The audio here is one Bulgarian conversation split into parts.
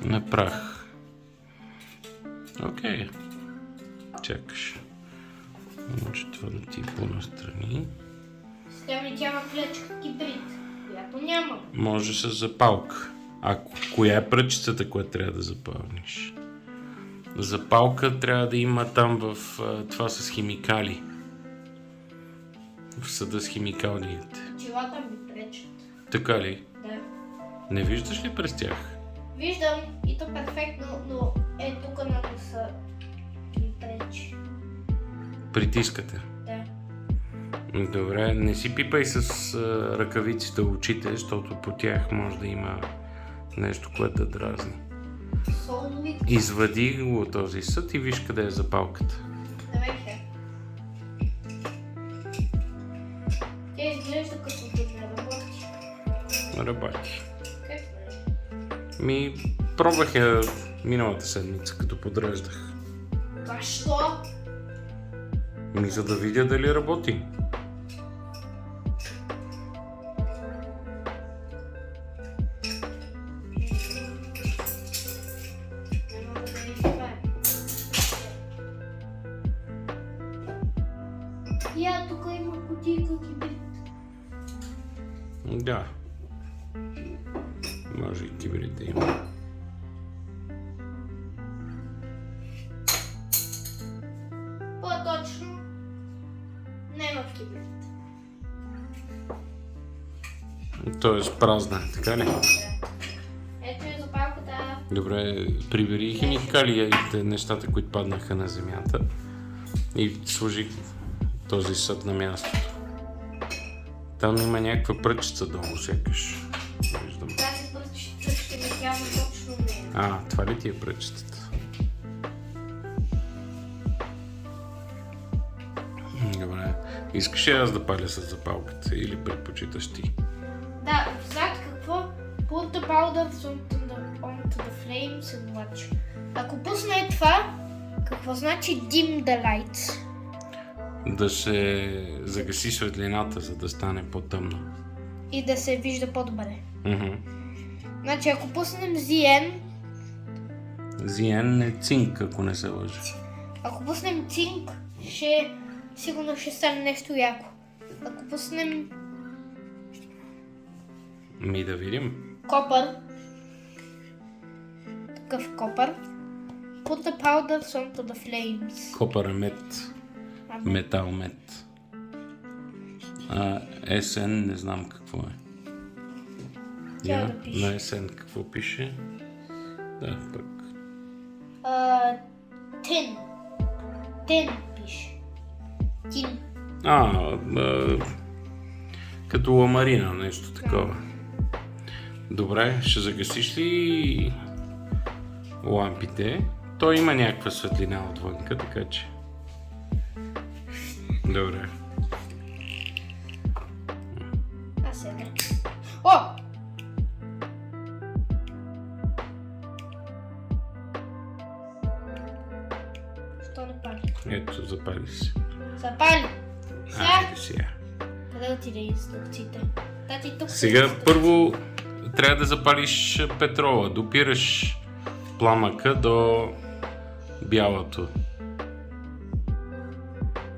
На прах. Окей. Чакаш. Може това да ти по-настрани. Сега ми тява клечка кибрид, която няма. Може с запалка. А коя е пръчицата, която трябва да запалниш? Запалка трябва да има там в това с химикали. В съда с химикалите. Очилата ми пречат. Така ли? Да. Не виждаш ли през тях? Виждам и то перфектно, но тук на носа ми пречи. Притискате. Да. Добре, не си пипай с ръкавиците очите, защото по тях може да има нещо, което да дразни. Соловик. Извади го от този съд и виж къде е запалката. Давайте. Тя изглежда като да не работи. Работи. Как не? Пробвах я миналата седмица, като подреждах. Защо? За да видя дали работи. Не мога да видя това. Я, тук има кутийка кибрид. Да. Може и кибрид да има. По-точно, няма кибрид. Тоест празна, така ли? Ето е запалката. Добре, прибери химикалите, нещата, които паднаха на земята и сложи този съд на мястото. Там има някаква пръчица долу, сякаш. Виждам. Тази пръчица ще ми тява точно нея. Това ли ти е пръчицата? Добре. Искаш ли аз да паля с запалката или предпочиташ ти? Да, знаете какво? Put the powder onto the flames and watch. Ако пусне това, какво значи dim the lights? Да се загаси светлината, за да стане по-тъмно. И да се вижда по-добре. Мгм. Значи ако пуснем ZN, Зиен е цинк, ако не се лъжа. ако пуснем цинк, сигурно ще стане нещо яко. Ако пуснем Да видим. копър, такъв копър, put the powder onto the flames. Копър е мед. Метал мед. СН не знам какво е. Трябва да пише. На СН какво пише? Да, пък. Tin. Tin пише. Tin. Като ламарина, нещо такова. Добре, ще загасиш ли лампите? Той има някаква светлина отвънка, така че. Добре. Сега. О! Що не пали? Ето, запали се. Запали! Айде сега. Къде отиде инструкциите? Тати, тук са Сега инструкциите. първо трябва да запалиш петрола. Допираш пламъка до бялото.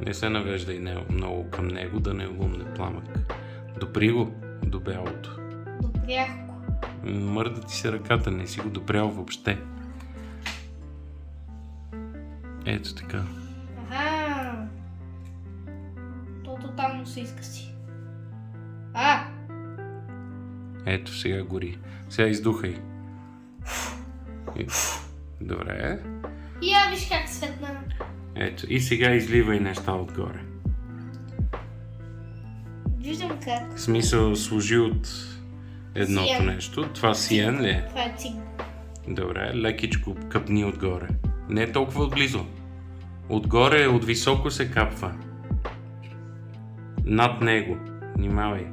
Не се навеждай много към него, да не лумне пламък. Допри го до бялото. Допрях го. Мърда ти се ръката, не си го допрял въобще. Ето така. Аха. То тотално се изкъси. Ето сега гори. Сега издухай. Добре. И я виж как светна. Ето. И сега изливай неща отгоре. Виждам как. В смисъл, служи от едното Сиен. нещо. Това сиен ли е? Това е цинк. Добре, лекичко къпни отгоре. Не е толкова отблизо. Отгоре, от високо се капва. Над него. Внимавай.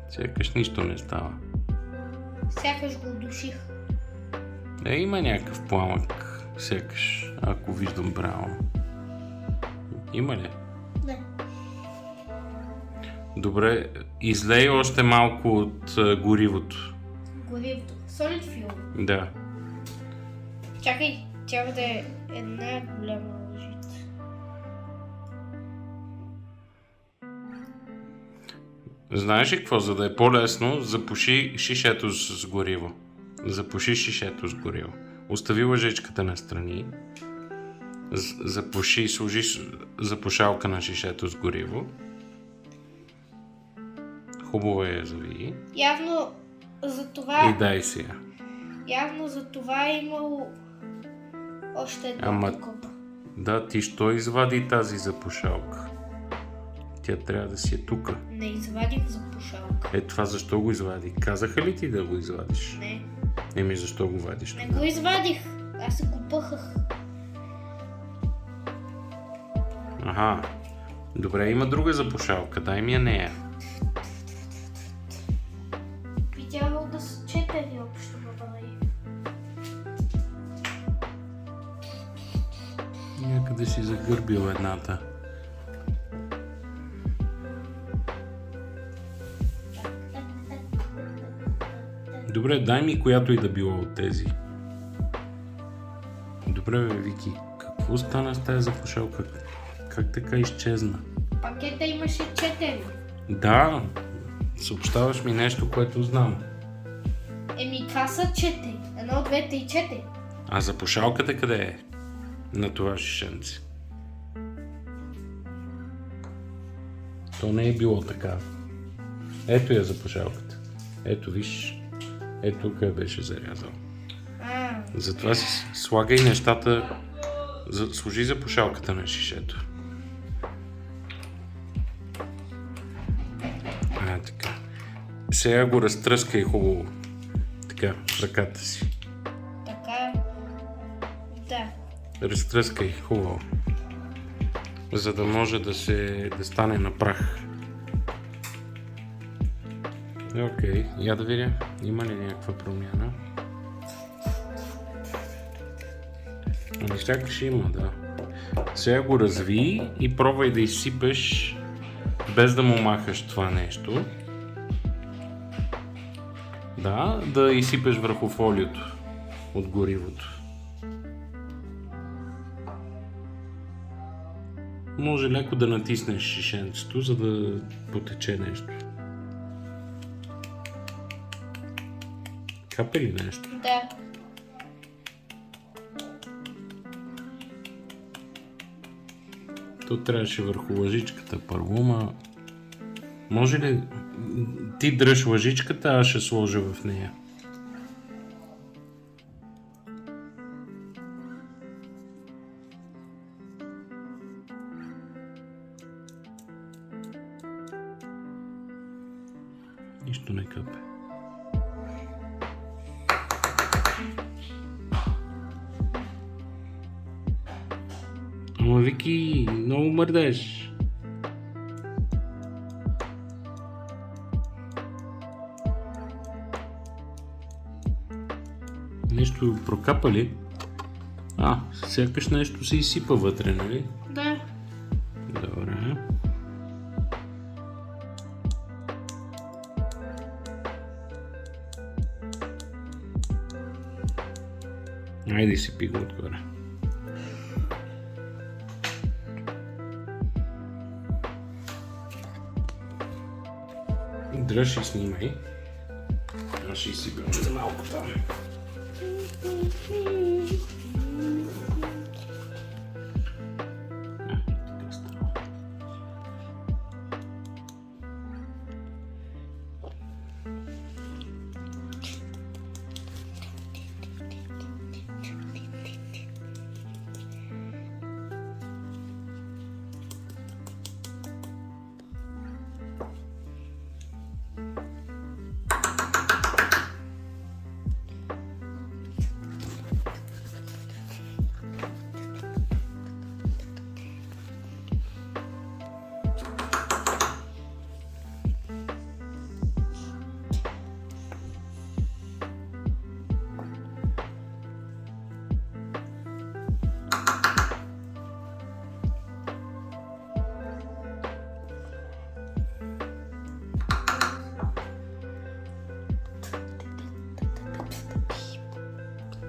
Сякаш нищо не става. Сякаш го удуших. Има някакъв пламък. Сякаш, ако виждам правилно. Има ли? Не. Добре, излей още малко от горивото. Горивото. Solid fuel. Да. Чакай, трябва да е една голяма лъжица. Знаеш ли какво? За да е по-лесно, запуши шишето с гориво. Запуши шишето с гориво. Остави лъжичката настрани. Запуши, сложи запушалка на шишето с гориво. Хубаво я зави. Явно за това... И дай си я. Явно за това е имало още една Ама- такова. Да, ти що извади тази запушалка? Тя трябва да си е тука. Не извадих запушалка. Е, това защо го извади? Казаха ли ти да го извадиш? Не. Еми, защо го вадиш? Не го извадих. Аз се го пъхах. Аха. Добре, има друга запушалка. Дай ми я нея. Би трябвало да са 4 общо бъбали. Някъде си загърбил едната. Добре, дай ми която и да било от тези. Добре, бе, Вики. Какво стана с тази запушалка? Как така изчезна? Пакета имаше 4. Да, съобщаваш ми нещо, което знам. Еми, това са 4. 1, 2, 3, 4. А запушалката къде е? На това шишенце. То не е било така. Ето я запушалката. Ето виж. Ето тук я беше зарязал. Затова си слагай нещата. Сложи запушалката на шишето. Така. Сега го разтръскай хубаво. Така, в ръката си. Така. Да. Разтръскай хубаво. За да може да стане на прах. Окей, я да видя. Има ли някаква промяна? Ами сякаш има, да. Сега го разви и пробвай да изсипеш без да му махаш това нещо. Да изсипеш върху фолиото от горивото. Може леко да натиснеш шишенцето, за да потече нещо. Капе ли нещо? Да. То трябваше върху лъжичката първо, ма... Може ли... Ти дръж лъжичката, аз ще сложа в нея. Нищо не капе. Ама Вики, много мърдеш. Нещо прокапа ли? Сякаш нещо се изсипа вътре, нали? Да. Добре. Айде си пи го отгоре. Дръж и снимай. Аз ще изсипя още малко там. Така става.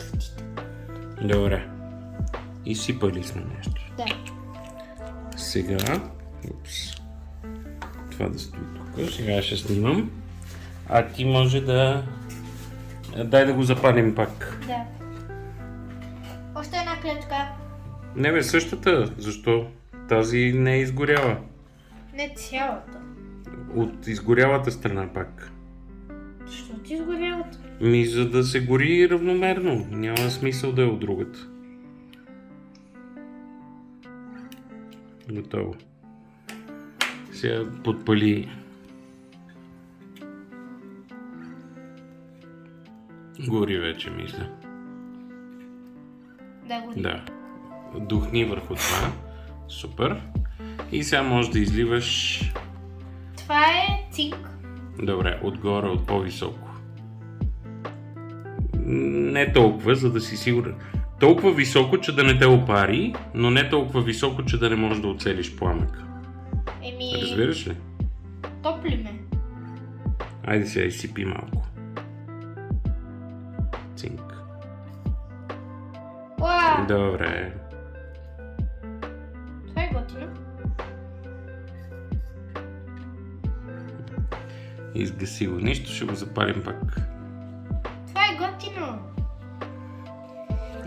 четвъртите. Добре. Изсипали сме нещо. Да. Сега... Упс. Това да стои тук. Сега ще снимам. А ти може да... Дай да го запалим пак. Да. Още една клетка. Не бе, същата. Защо? Тази не е изгоряла. Не цялата. От изгорялата страна пак. Защо ти изгорялата? За да се гори равномерно. Няма смисъл да е от другата. Готово. Сега подпали. Гори вече, мисля. Да, гори. Да. Духни върху това. Супер. И сега можеш да изливаш... Това е цинк. Добре, отгоре, от по-високо. Не толкова, за да си сигурен. Толкова високо, че да не те опари, но не толкова високо, че да не можеш да оцелиш пламъка. Разбираш ли? Топли ме. Айде сега изсипи малко. Цинк. Уау! Добре. Това е готино. Изгаси го. Нищо, ще го запалим пак. Това е готино.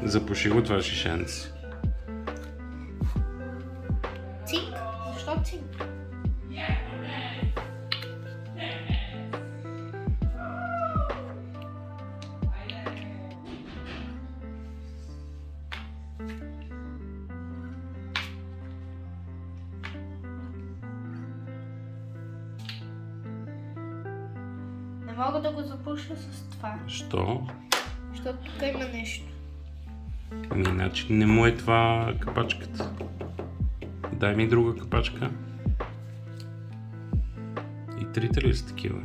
Запуши го това шишенце. Цинк? Защо цинк? Не мога да го запуша с това, Що? защото тук има нещо. Иначе не му е това капачката. Дай ми друга капачка. И трите ли са такива?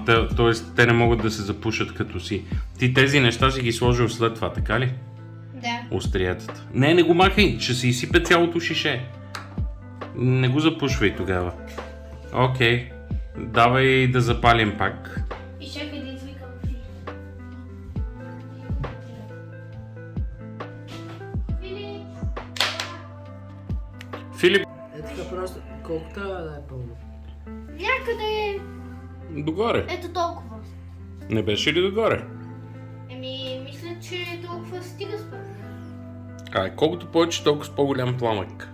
Т.е. те не могат да се запушат като си. Ти тези неща си ги сложил след това, така ли? Да. Остриятата. Не го махай, ще се изсипе цялото шише. Не го запушвай тогава. Окей. Давай да запалим пак. И чакай да извикам Филип. Филип! Филип, Е така просто, колко трябва да е пълно? Някъде догоре. ето толкова. Не беше ли догоре? Мисля, че толкова стига според мен. Колкото повече, толкова с по-голям пламък.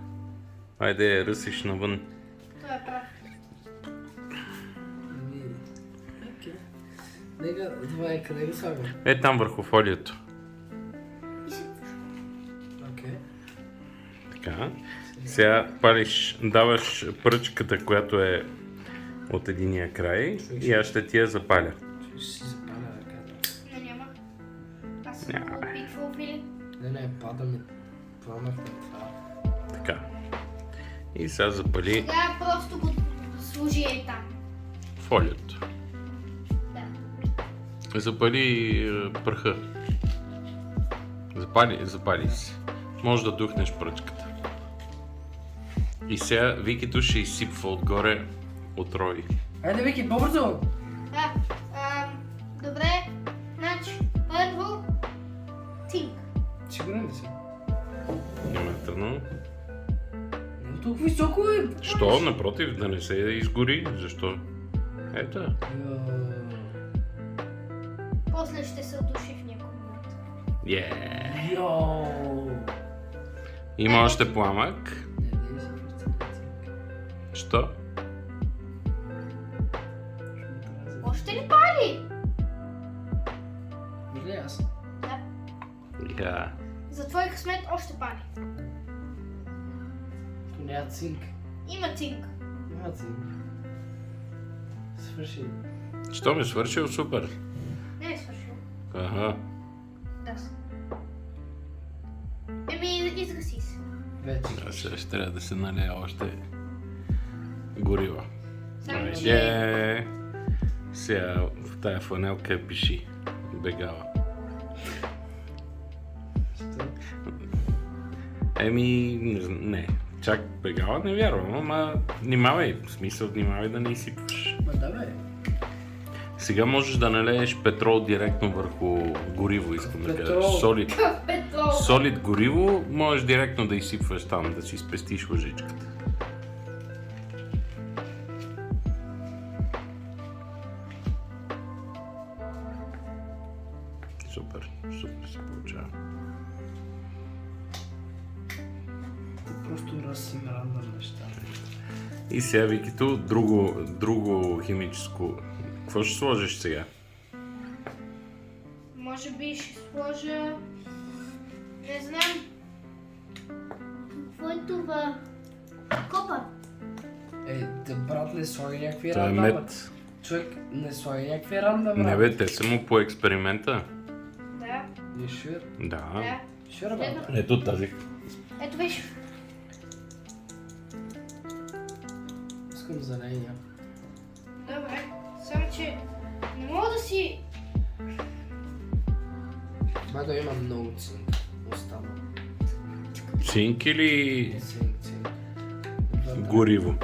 Айде, ръсиш навън. Това е прав. Окей. Нека, това е къде го слагам? Там върху фолието. И си Окей. Така. Сега палиш, даваш пръчката, която е от единия край и аз ще ти я запаля. Ще си запаля ръката. няма. Аз съм Няма. го опитвал, Филип. Не, пада ми пламък на това. Така. И сега запали Сега просто го служи там. фолието. Да. Запали пръха. Запали си. Може да духнеш пръчката. И сега Викито ще изсипва отгоре от Рой. Айде, Вики, по-бързо! Да. Добре. Значи, първо цинк. Сигурен ли си? Няма тръгнал. Не толкова високо е! Що? Напротив, да не се изгори. Защо? Ето. После ще се удуши в някой момент. Йоу! Има още пламък. Не, дай си преценка. Що? Още ли пали? Или аз? Да. За твой късмет още пали. То няма цинк. Има цинк. Няма цинк. Свърши. Що ми свършил? Супер. Не е свършил. Ага. Да. Изгаси се. Вече. Сега ще трябва да се налея още горива. Само, че Айде. Сега в тая фланелка пиши. Бегала. Що? Не. Чак бегала не вярвам, ама внимавай. В смисъл, внимавай да не изсипваш. Ма да бе. Сега можеш да налееш петрол директно върху гориво, искам да кажа. Петрол. Солид. Петрол. Солид гориво можеш директно да изсипваш там, да си спестиш лъжичката. Супер, супер се получава. Просто разсим рандъм неща. И сега, Викито, друго химическо. Какво ще сложиш сега? Може би ще сложа... Не знам. Какво е това? Копа. Да, брат, не слагай някакви Това е рандъм. мед. Човек, не слагай някакви рандъм. Не бе, те са му по експеримента. Да, Не шир. Да. да. Шир, брат. Ето тази. Ето беше. Искам зеления. Добре. Само, че не мога да си... Мага има много цинк. Остава. Цинк или Цинк. Вътре. гориво?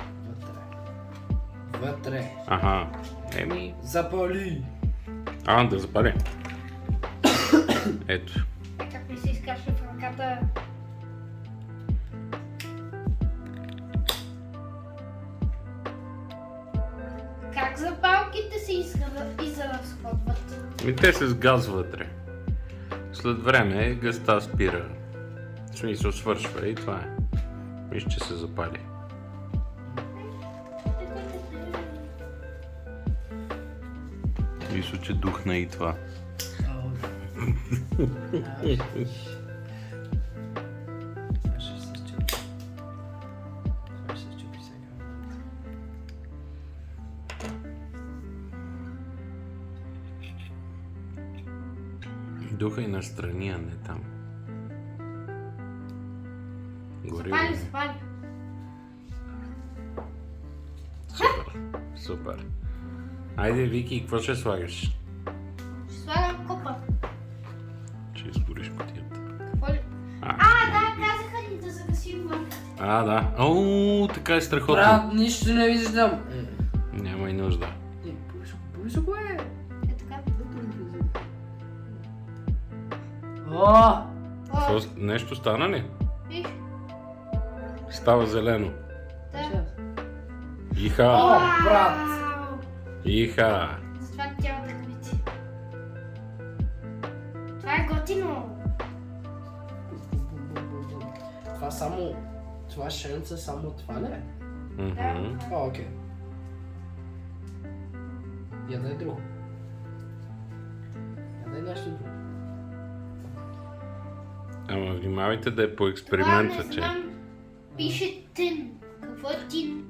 Вътре. Аха. Еми. Запали. Да запали. Ето. Как ми се изкашва в ръката. Как запалките се изразходват? И те се с газ вътре. След време газта спира. В смисъл свършва и това е. Виж, че се запали. Мисля, че духна и това. Ще се счупи. Това ще се счупи сега. Духай настрани, а не там. Гори. Запали. Супер. Супер. Айде, Вики, какво ще слагаш? Ще слагам копа. Ще изгориш кутията. Какво ли? Да, казаха ни да загасим лампите. Да. О, така е страхотно. Брат, нищо не виждам. Няма и нужда. Повисо го е. Е така. О! О, Нещо стана ли? виж. Става зелено. Да. Иха! О, брат! Вау! Иха! Затова тялата квити. Това е готино. Това само... Това шенца само това ли е? Мгм. О, окей. Ядай друго. Ядай нещо друго. Ама внимавайте да е по Това експеримента, не че... знам. Пише тин. Какво е тин?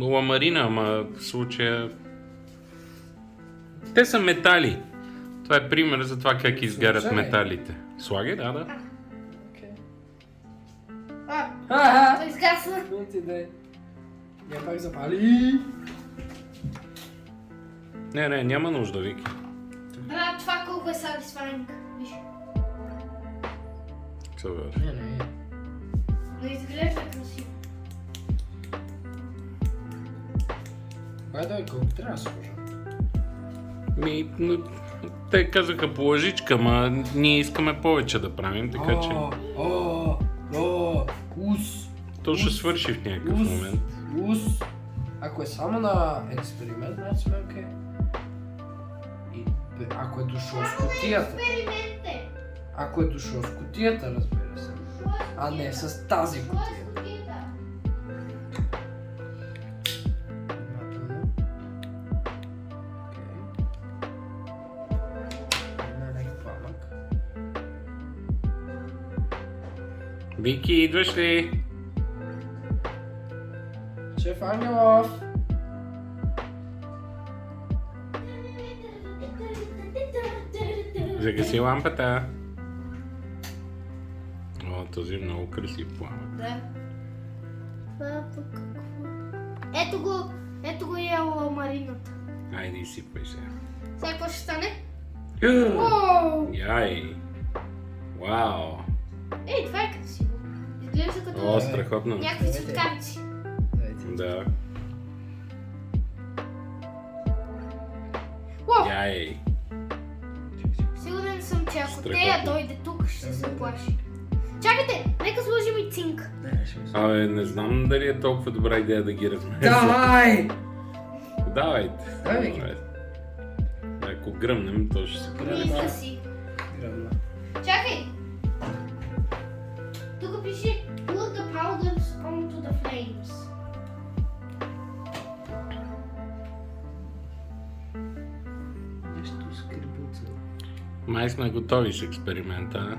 Ламарина, ама в случая... Те са метали. Това е пример за това как изгарят Слагай. металите. Слагай, да. Окей. Той изгасна. Не ти дай. Я пак запали. Не, няма нужда, Вики. Брат, това колко е satisfying. Виж. Супер. Не. Но изглежда красиво. Байде, колко трябва да сложа? Но те казаха по лъжичка, ма ние искаме повече да правим, така че... Ус. То ще свърши в някакъв момент. Ус. Ако е само на експеримент, значи сме окей. И ако е дошло с кутията. Експерименте. Ако е дошло с кутията, разбира се. А не с тази кутия. Внимателно. Окей. Има лек пламък. Вики, идваш ли? Шеф Ангелов! Загаси лампата. О, този е много красив пламък. Да. Това пък какво? Ето го е ламарината. Айде, изсипвай се. Сега какво ще стане? Оу! Яй! Вау! Ей, това е красиво. Изглежда като О, страхотно. някакви цветкавици. Дайте. Да. Ай! Сигурен съм, че ако Страхотно. Тея дойде тук, ще се плаши. Чакайте, нека сложим и цинк. Не, ще ми се. Абе, не знам дали е толкова добра идея да ги размерим. Давай! Давайте. Давай ги. Давайте. Ако гръмнем, то ще се прави. Мисля си. Гръмна. Чакай! Тук пише Put the powders onto the flames. Нещо скрипуца. Май сме готови с експеримента.